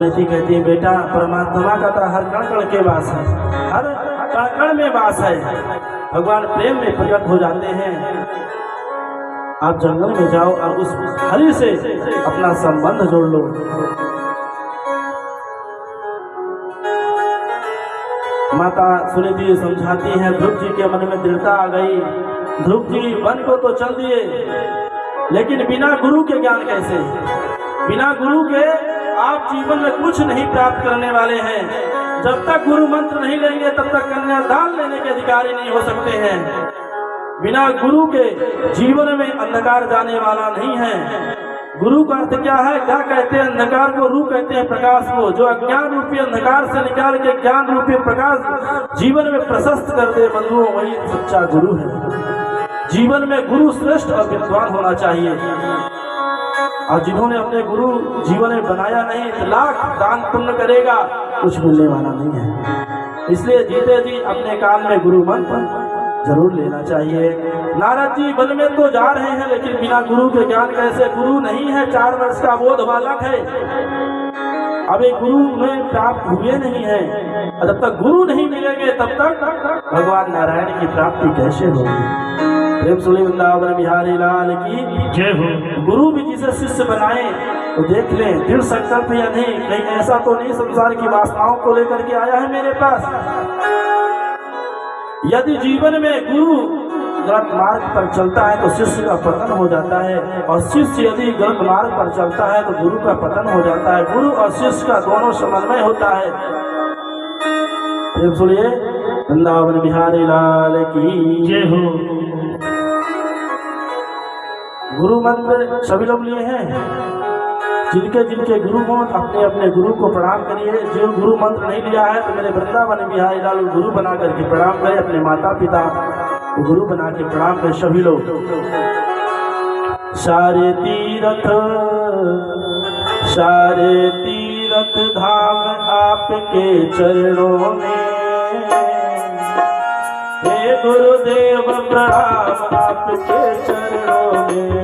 बेटी कहती है बेटा परमात्मा का तो हर कण कण के वास है, हर कण कण में वास है। भगवान प्रेम में प्रकट हो जाते हैं। आप जंगल में जाओ और उस हरि से अपना संबंध जोड़ लो। माता सुनीति समझाती हैं, ध्रुव जी के मन में दृढ़ता आ गई। ध्रुव जी वन को तो चल दिए, लेकिन बिना गुरु के ज्ञान कैसे? बिना गुरु के आप जीवन में कुछ नहीं प्राप्त करने वाले हैं। जब तक गुरु मंत्र नहीं लेंगे तब तक कन्यादान लेने के अधिकारी नहीं हो सकते हैं। बिना गुरु के जीवन में अंधकार जाने वाला नहीं है। गुरु का अर्थ क्या है? क्या कहते हैं? अंधकार को रू कहते हैं प्रकाश को। जो अज्ञान रूपी अंधकार से निकाल के ज्ञान रूपी प्रकाश जीवन में प्रशस्त कर दे बंधुओं, वही सच्चा गुरु है। जीवन में गुरु श्रेष्ठ और विद्वान होना चाहिए। और जिन्होंने अपने गुरु जीवन में बनाया नहीं, लाख दान पुण्य करेगा, कुछ मिलने वाला नहीं है। इसलिए जीते जी अपने कान में गुरु मंत्र जरूर लेना चाहिए। नारद जी वन में तो जा रहे हैं, लेकिन बिना गुरु के ज्ञान कैसे? गुरु नहीं है, 4 वर्ष का बोध बालक है, अभी गुरु में प्राप्त हुए नहीं है। और जब तक गुरु नहीं मिलेंगे तब तक भगवान नारायण की प्राप्ति कैसे होगी? प्रेम सुनी वृंदावन बिहारी लाल की जय हो। गुरु भी जिसे शिष्य बनाए तो देख लें दृढ़ संकल्प या नहीं, कहीं ऐसा तो नहीं संसार की वासनाओं को लेकर के आया है मेरे पास। यदि जीवन में गुरु गलत मार्ग पर चलता है तो शिष्य का पतन हो जाता है, और शिष्य यदि गलत मार्ग पर चलता है तो गुरु का पतन हो जाता है। गुरु और शिष्य का दोनों समन्वय होता है। सुनिए वृंदावन बिहारी लाल की जय हो। गुरु मंत्र सभी लोग लिए हैं। जिनके जिनके गुरु हो अपने अपने गुरु को प्रणाम करिए। जो गुरु मंत्र नहीं लिया है तो मेरे वृंदावन बिहारी लाल गुरु बना करके प्रणाम करें। अपने माता पिता को गुरु बना के प्रणाम करें सभी लोग। सारे तीरथ धाम आपके चरणों में, हे गुरुदेव प्रणाम आपके चरणों में।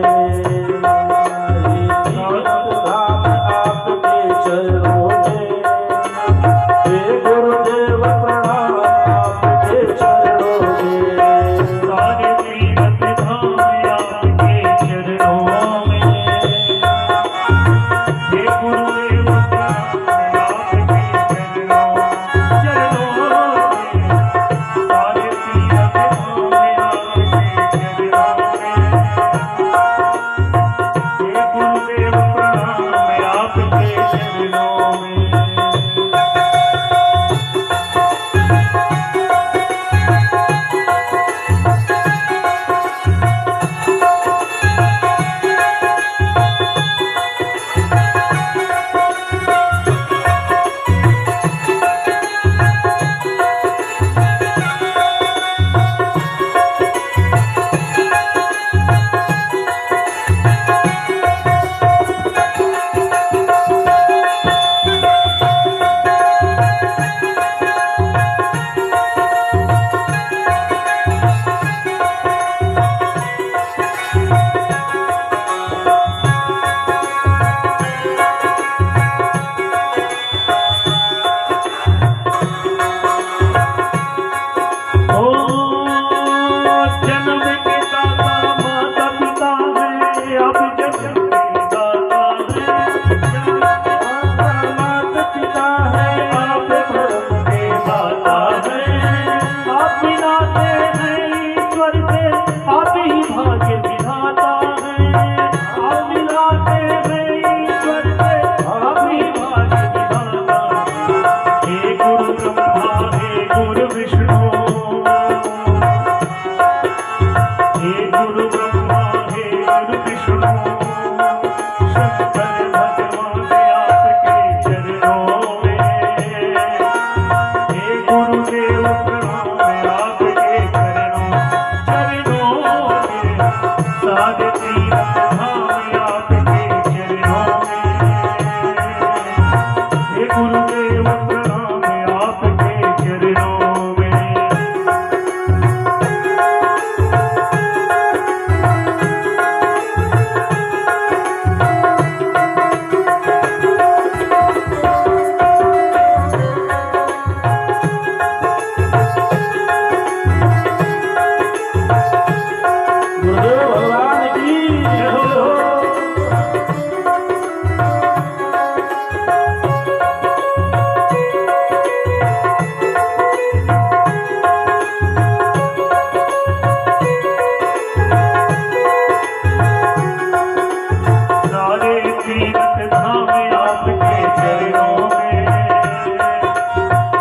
चरणों में।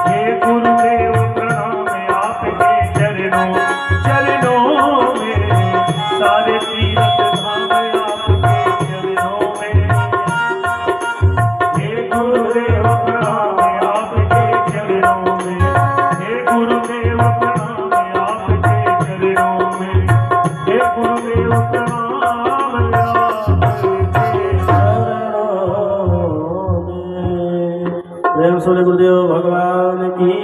हे गुरुदेव प्रणाम आपके चरणों में, सारे तीर्थ धाम आपके चरणों में। हे गुरुदेव प्रणाम आपके चरणों में, हे गुरुदेव प्रणाम आपके चरणों में, हे गुरुदेव प्रणाम आपके चरणों में। प्रेम से गुरुदेव भगवान की।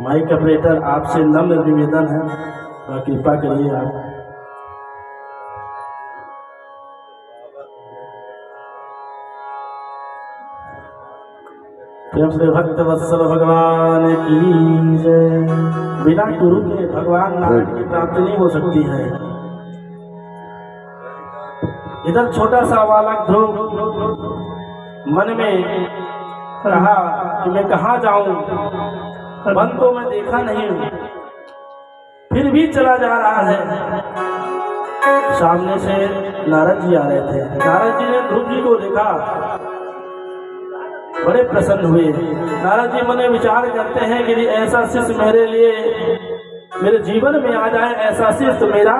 माइक ऑपरेटर आपसे नम्र निवेदन है, कृपा करिए आप। प्रेम से भक्त वत्सल भगवान की जय। बिना गुरु के भगवान नारायण की प्राप्ति नहीं हो सकती है। इधर छोटा सा बालक ध्रुव मन में कहा कि मैं कहाँ जाऊं, वन तो मैं देखा नहीं हूं, फिर भी चला जा रहा है। सामने से नारद जी आ रहे थे। नारद जी ने ध्रुव जी को देखा, बड़े प्रसन्न हुए। नारद जी मन में विचार करते हैं कि ऐसा शिष्य मेरे लिए मेरे जीवन में आ जाए, ऐसा शिष्य तो मेरा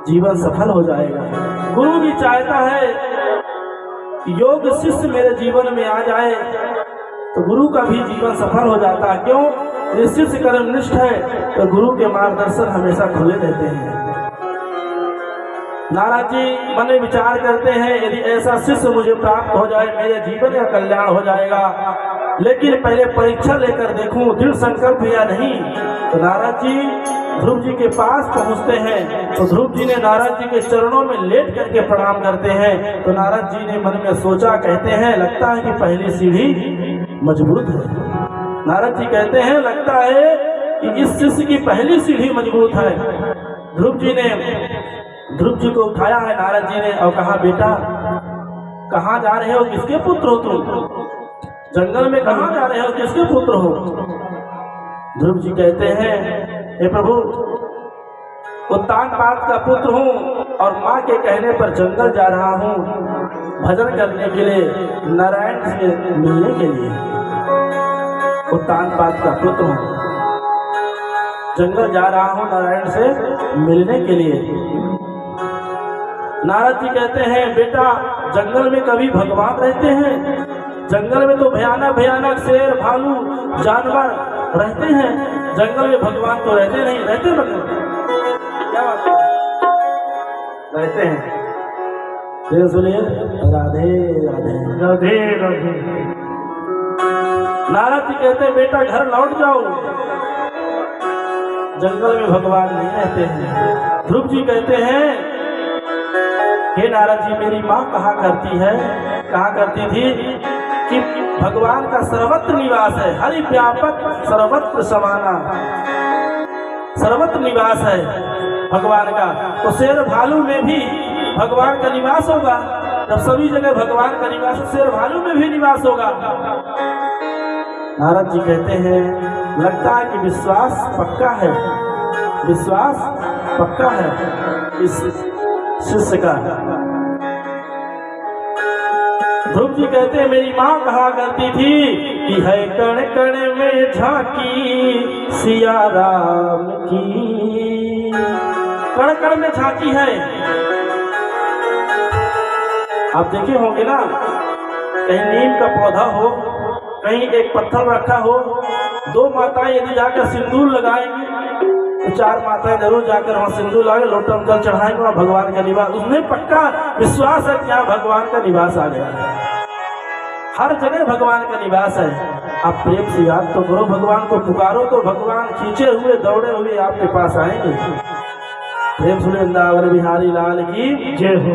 जीवन सफल हो जाएगा। गुरु भी चाहता है कि योग शिष्य मेरे जीवन में आ जाए तो गुरु का भी जीवन सफल हो जाता है। क्यों? ये शिष्य कर्मनिष्ठ है तो गुरु के मार्गदर्शन हमेशा खुले रहते हैं। नारद जी मन में विचार करते हैं यदि ऐसा शिष्य मुझे प्राप्त हो जाए मेरे जीवन का कल्याण हो जाएगा, लेकिन पहले परीक्षा लेकर देखूं दृढ़ संकल्प या नहीं। तो नारद जी ध्रुव जी के पास पहुंचते हैं तो ध्रुव जी ने नारद जी के चरणों में लेट करके प्रणाम करते हैं। तो नारद जी ने मन में सोचा, कहते हैं लगता है कि पहली सीढ़ी मजबूत है। नारद जी कहते हैं लगता है कि इस शिष्य की पहली सीढ़ी मजबूत है। ध्रुव जी को उठाया है नारद जी ने और कहा, बेटा कहाँ जा रहे हो, किसके पुत्र हो तुम? जंगल में कहाँ जा रहे हो, किसके पुत्र हो? ध्रुव जी कहते हैं, हे प्रभु उत्तानपाद का पुत्र हूँ और माँ के कहने पर जंगल जा रहा हूँ भजन करने के लिए, नारायण से मिलने के लिए। उत्तानपाद का पुत्र हूँ, जंगल जा रहा हूँ नारायण से मिलने के लिए। नारद जी कहते हैं, बेटा जंगल में कभी भगवान रहते हैं? जंगल में तो भयानक भयानक शेर भालू जानवर रहते हैं, जंगल में भगवान तो रहते नहीं। रहते मतलब क्या बात है? रहते हैं। फिर सुनिए, राधे राधे राधे राधे। नारद जी कहते हैं, बेटा घर लौट जाओ, जंगल में भगवान नहीं रहते हैं। ध्रुव जी कहते हैं, हे नारद जी मेरी माँ कहा करती थी कि भगवान का सर्वत्र निवास है, हरि व्यापक सर्वत्र समाना, सर्वत्र निवास है भगवान का। तो शेर भालू में भी भगवान का निवास होगा। जब सभी जगह भगवान का निवास है, शेर भालू में भी निवास होगा। नारद जी कहते हैं, लगता है कि विश्वास पक्का है, विश्वास पक्का है इस शिष्य का। ध्रुव जी कहते हैं, मेरी माँ कहा करती थी कि है कण कण में झांकी सिया राम की। कण कण में झांकी है। आप देखे होंगे ना, कहीं नीम का पौधा हो, कहीं एक पत्थर रखा हो, दो माताएं यदि जाकर सिंदूर लगाएंगी तो चार माताएं जरूर जाकर वहां सिंदूर लगा लोटम जल चढ़ाएंगे, वहां भगवान का निवास। उसमें पक्का विश्वास है कि यहाँ भगवान का निवास आ गया है। हर जगह भगवान का निवास है। आप प्रेम से याद तो करो, भगवान को पुकारो तो भगवान खींचे हुए दौड़े हुए आपके पास आएंगे। प्रेम से वृंदावन बिहारी लाल की जय हो।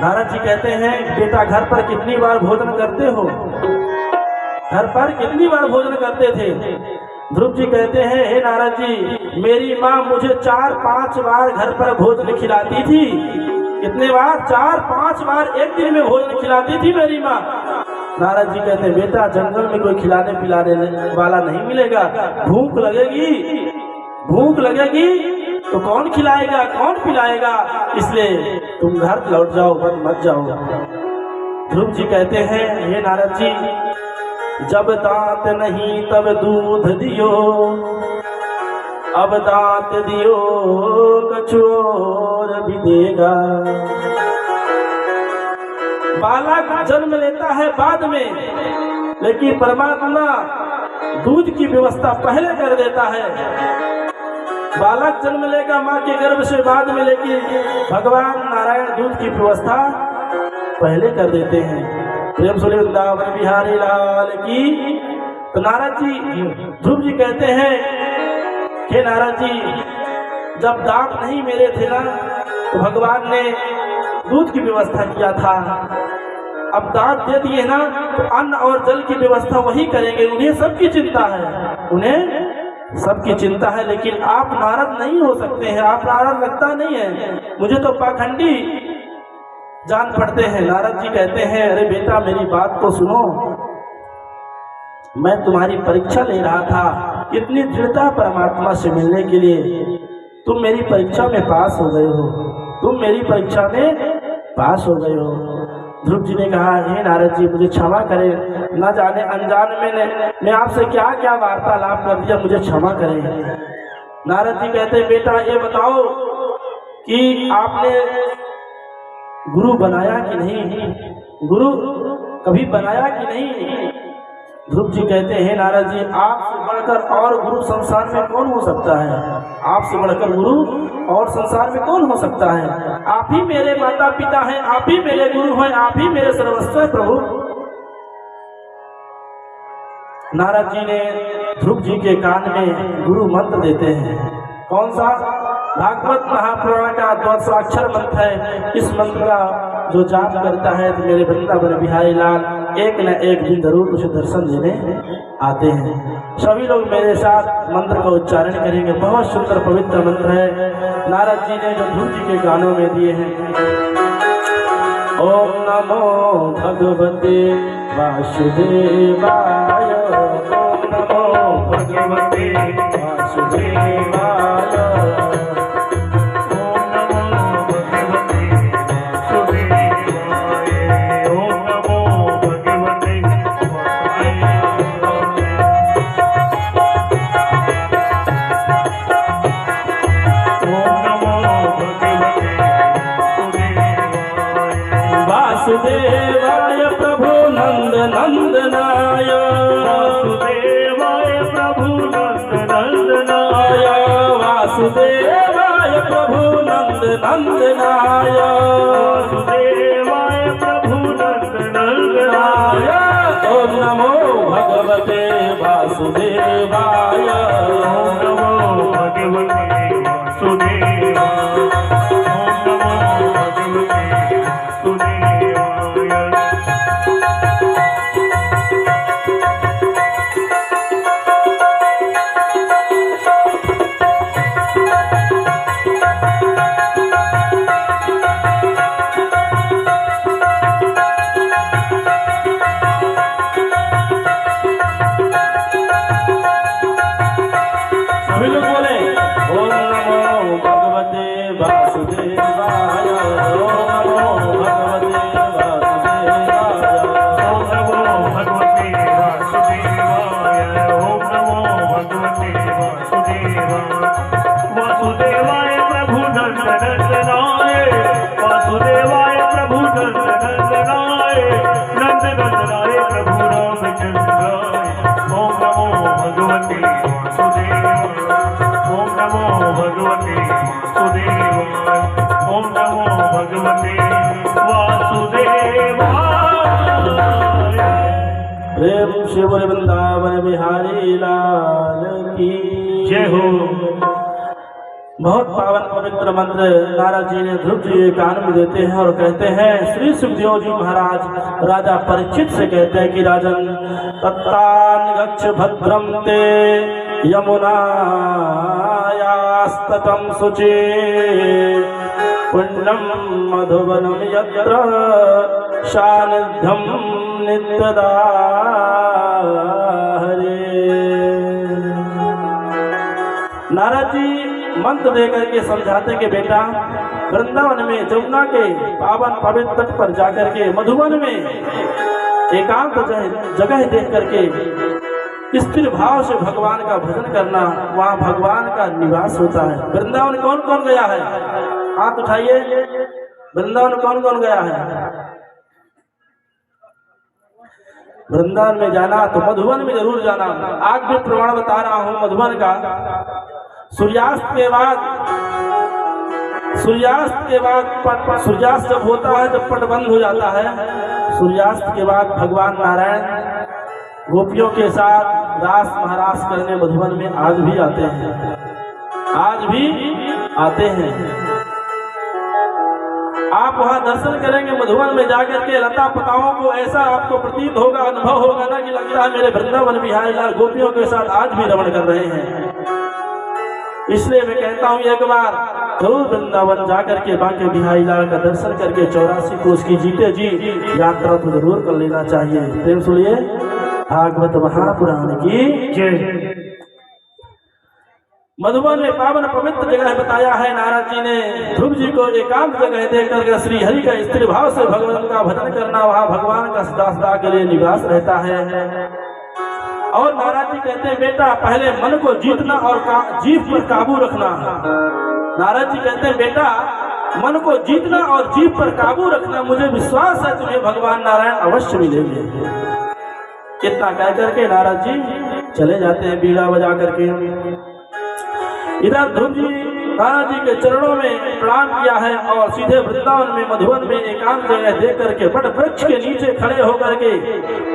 नारद जी कहते हैं, बेटा घर पर कितनी बार भोजन करते हो? घर पर कितनी बार भोजन करते थे? ध्रुव जी कहते हैं, हे नारद जी मेरी माँ मुझे 4-5 बार घर पर भोजन खिलाती थी। कितने बार? 4-5 बार एक दिन में भोजन खिलाती थी मेरी माँ। नारद जी कहते हैं, बेटा जंगल में कोई खिलाने पिलाने वाला नहीं मिलेगा। भूख लगेगी तो कौन खिलाएगा, कौन पिलाएगा? इसलिए तुम घर लौट जाओ, मत जाओ। ध्रुव जी कहते हैं, हे नारद जी, जब दांत नहीं तब दूध दियो, अब दांत दियो कछु और भी देगा। बालक जन्म लेता है बाद में, लेकिन परमात्मा दूध की व्यवस्था पहले कर देता है। बालक जन्म लेगा माँ के गर्भ से बाद में, लेकिन भगवान नारायण दूध की व्यवस्था पहले कर देते हैं। प्रेम सुने वृंदावन बिहारी लाल की। तो नारद जी, ध्रुव जी कहते हैं, हे नारद जी, जब दांत नहीं मेरे थे ना, तो भगवान ने दूध की व्यवस्था किया था। अब दांत दे दिए ना, तो अन्न और जल की व्यवस्था वही करेंगे। उन्हें सबकी चिंता है, उन्हें सबकी चिंता है, लेकिन आप नारद नहीं हो सकते हैं। आप नारद लगता नहीं है, मुझे तो पाखंडी जान पड़ते हैं। नारद जी कहते हैं, अरे बेटा मेरी बात तो सुनो, मैं तुम्हारी परीक्षा ले रहा था, कितनी दृढ़ता परमात्मा से मिलने के लिए। तुम मेरी परीक्षा में पास हो गए हो, तुम मेरी परीक्षा में पास हो गए हो। ध्रुव जी ने कहा, हे नारद जी, मुझे क्षमा करें, न जाने अनजान में मैं आपसे क्या क्या वार्तालाप कर दिया, मुझे क्षमा करें। नारद जी कहते, बेटा ये बताओ कि आपने गुरु बनाया कि नहीं, गुरु कभी बनाया कि नहीं? ध्रुव जी कहते हैं, नारद जी, आपसे बढ़कर और गुरु संसार में कौन हो सकता है? आपसे बढ़कर गुरु और संसार में कौन हो सकता है? आप ही मेरे माता पिता हैं, आप ही मेरे गुरु हैं, आप ही मेरे सर्वस्व हैं प्रभु। नारद जी ने ध्रुव जी के कान में गुरु मंत्र देते हैं। कौन सा? भागवत महापुराण का 12 मंत्र है। इस मंत्र का जो जाप करता है तो मेरे वृंदावन बिहारी लाल एक न एक दिन जरूर उसे दर्शन देने आते हैं। सभी लोग मेरे साथ मंत्र का उच्चारण करेंगे। बहुत सुंदर पवित्र मंत्र है, नारद जी ने जो ध्रुव जी के गानों में दिए हैं। ओम नमो भगवते वासुदेवाय, ओम नमो भगवते वासुदेवाय। वासुदेवाय प्रभु नंद नंदनाय, वासुदेवाय प्रभु नंद नंदनाय, वासुदेवाय प्रभु नंद नंदनाय, वासुदेवाय प्रभु नंद नंदनाय। ओम नमो भगवते वासुदेवाय, ओम नमो भगवते वासुदेवाय, ओम नमो भगवते शिव वृंदावन बिहारी लाल की जय हो। बहुत पावन पवित्र मंत्र नारद जी ने ध्रुव जी के कान में देते हैं और कहते हैं, श्री सुखदेव जी महाराज राजा परीक्षित से कहते हैं कि राजन, तत्तान गच्छ भद्रम ते यमुनायास्ततम शुचे, पुण्यम मधुवनम यत्र सानिध्यम नित्यदा हरे। नारद जी मंत्र दे करके समझाते कि बेटा वृंदावन में जमुना के पावन पवित्र तट पर जाकर के मधुबन में एकांत जगह देख करके स्थिर भाव से भगवान का भजन करना, वहाँ भगवान का निवास होता है। वृंदावन कौन कौन गया है? हाथ उठाइए। वृंदावन कौन कौन गया है? वृंदावन में जाना तो मधुबन में जरूर जाना। आज भी प्रमाण बता रहा हूँ मधुबन का। सूर्यास्त के बाद सूर्यास्त जब होता है जब पट बंद हो जाता है, सूर्यास्त के बाद भगवान नारायण गोपियों के साथ रास महारास करने मधुबन में आज भी आते हैं, आज भी आते हैं। आप वहां दर्शन करेंगे मधुबन में जाकर के लता पताओं को, ऐसा आपको प्रतीत होगा, अनुभव होगा ना कि लगता है मेरे वृंदावन बिहारी लाल गोपियों के साथ आज भी रमण कर रहे हैं। इसलिए मैं कहता हूँ एक बार जरूर वृंदावन जाकर के बांके बिहारी लाल का दर्शन करके 84 कोस की जीते जी यात्रा तो जरूर कर लेना चाहिए। प्रेम सुनिए भागवत महापुराण की जय। मधुबन में पावन पवित्र जगह बताया है। नारद जी ने ध्रुव जी को एकांत जगह देकर के श्री हरि का स्थिर भाव से भगवान का भजन करना, वहाँ भगवान का सदा सदा के लिए निवास रहता है। और नारद जी कहते हैं बेटा पहले मन को जीतना और जीभ पर काबू रखना। नारद जी कहते हैं बेटा मन को जीतना और जीभ पर काबू रखना, मुझे विश्वास है तुम्हें भगवान नारायण अवश्य मिलेंगे। इतना कह करके नारद जी चले जाते हैं बीड़ा बजा करके। इधर ध्रुव जी नारद जी के चरणों में प्रणाम किया है और सीधे वृंदावन में मधुबन में एकांत जगह देख करके वट वृक्ष के नीचे खड़े होकर के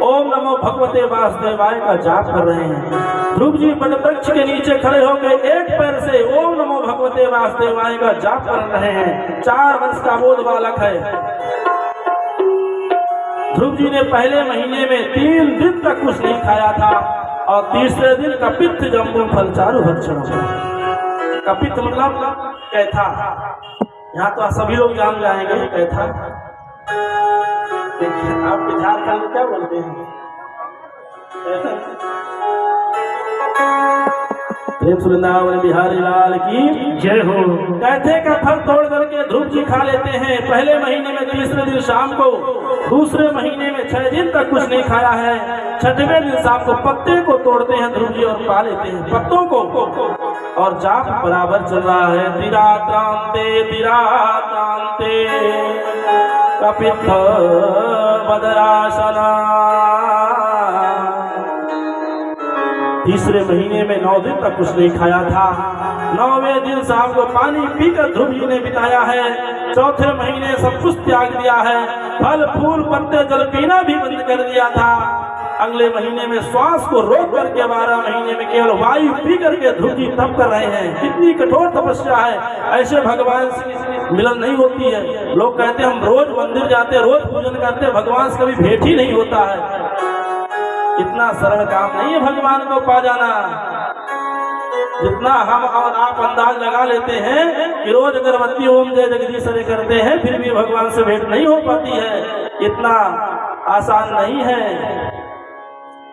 ओम नमो भगवते वासुदेवाय का जाप कर रहे हैं। ध्रुव जी वट वृक्ष के नीचे खड़े होकर एक पैर से ओम नमो भगवते वासुदेवाय का जाप कर रहे हैं। 4 वर्ष का बोध बालक है। ध्रुव जी ने पहले महीने में 3 दिन तक कुछ नहीं खाया था और तीसरे दिन कपित्थ जम्बू फल चारु भक्षण। कपित्थ मतलब कैथा, यहाँ तो सभी लोग जान जाएंगे कैथा। आपके झारखंड में क्या बोलते हैं? प्रेम वृंदावन बिहारी लाल की जय हो। कैथे का फल तोड़ करके ध्रुव जी खा लेते हैं। पहले महीने में तीसरे दिन शाम को, दूसरे महीने में 6 दिन तक कुछ नहीं खाया है। 6वें दिन शाम को पत्ते को तोड़ते हैं ध्रुव जी और खा लेते हैं पत्तों को। और जाप बराबर चल रहा है। धीरात्रांते कपित्थ बदरासना। तीसरे महीने में 9 दिन तक कुछ नहीं खाया था। 9वें दिन शाम को पानी पीकर ध्रुव जी ने बिताया है। 4थे महीने सब कुछ त्याग दिया है। फल फूल पत्ते जल पीना भी बंद कर दिया था। अगले महीने में श्वास को रोक करके 12 महीने में केवल वायु पी करके ध्रुव जी तप कर रहे हैं। कितनी कठोर तपस्या है। ऐसे भगवान से मिलन नहीं होती है। लोग कहते हैं हम रोज मंदिर जाते, रोज पूजन करते, भगवान से कभी भेंट ही नहीं होता है। इतना सरल काम नहीं है भगवान को पा जाना। जितना हम और आप अंदाज लगा लेते हैं कि रोज अगरबत्ती ओम जय जगदीश हरे करते हैं फिर भी भगवान से भेंट नहीं हो पाती है, इतना आसान नहीं है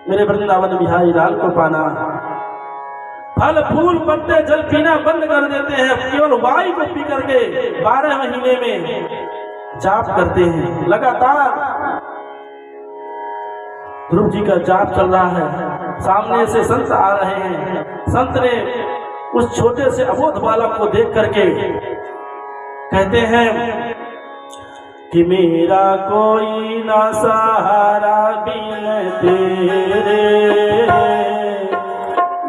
मेरे वृंदावन बिहारी लाल को पाना। फल फूल पत्ते जल पीना बंद कर देते हैं। केवल वायु को पी करके 12 महीने में जाप करते हैं। लगातार ध्रुव जी का जाप चल रहा है। सामने से संत आ रहे हैं। संत ने उस छोटे से अबोध बालक को देख करके कहते हैं कि मेरा कोई ना सहारा बिन तेरे,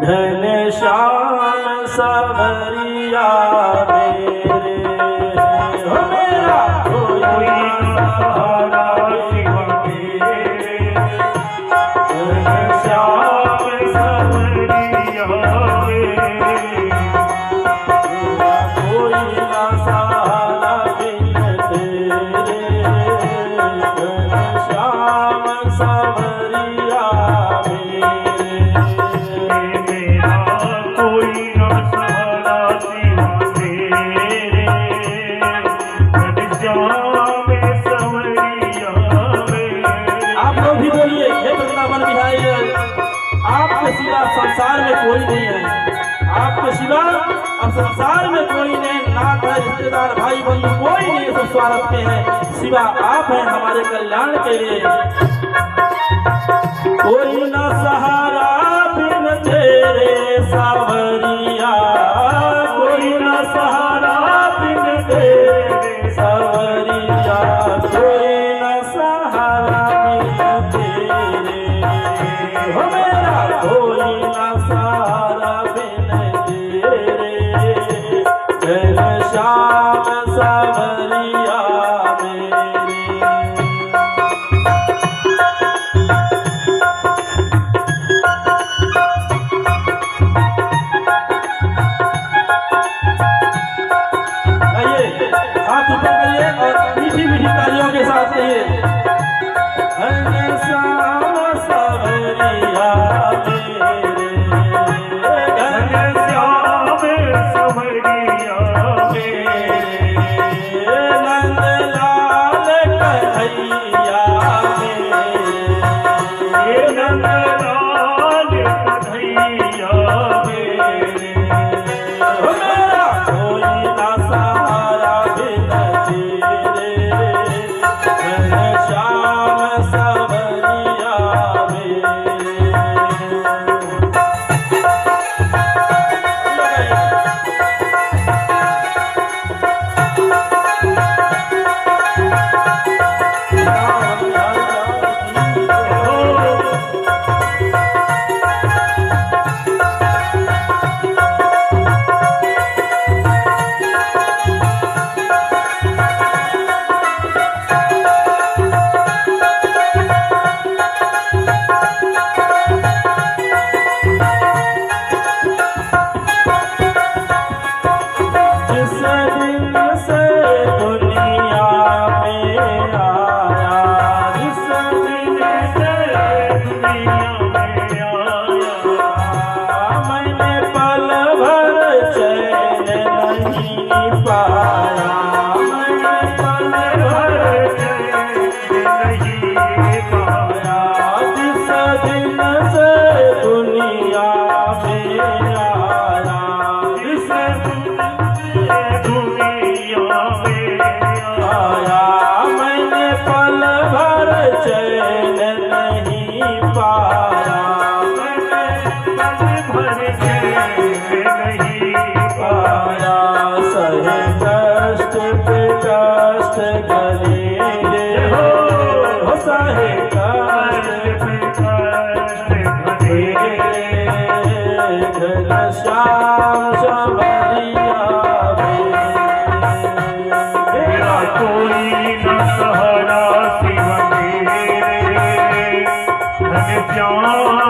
घन श्याम सवरिया मेरे। हो मेरा कोई ना सहारा बिन तेरे, घन श्याम सवरिया मेरे। कोई ना सहारा बिन तेरे, श्याम सवरिया मेरे। मेरा कोई न सहारा सिवा तेरे, संसार में कोई नहीं, नाथ है रिश्तेदार भाई बंधु कोई नहीं सब स्वार्थ के हैं, सिवा आप हैं हमारे कल्याण के लिए। कोई न सहारा बिन तेरे सावरिया, कोई न सहारा बिन तेरे सावरिया, कोई न सहारा बिन तेरे हो मेरा, कोई न सहारा बिन तेरे, घनश्याम सावरिया मेरे। हाथ ऊपर करिए और मीठी मीठी तालियों के साथ कहिए, घनश्याम सावरिया मेरे, घनश्याम सावरिया मेरे, नंदलाल कन्हैया मेरे, नंदलाल कन्हैया मेरे, हो मेरा कोई ना सहारा बिन तेरे, घनश्याम सावरिया मेरे। जिस दिन से दुनिया में आया, जिस दिन से दुनिया में आया, मैंने पल भर चैन नहीं पाया, मैंने पल भर चैन नहीं पाया, जिस दिन से दुनिया में आया, जिस दुनिया में आया, मैंने पल भर चैन नहीं पाया, मैंने पल भर चैन नहीं पाया, सहे कष्ट पे कष्ट करेंगे हो, सहे कष्ट पे कष्ट करेंगे, घनश्याम सावरिया मेरा कोई न सहारा सिवा तेरे, घनश्याम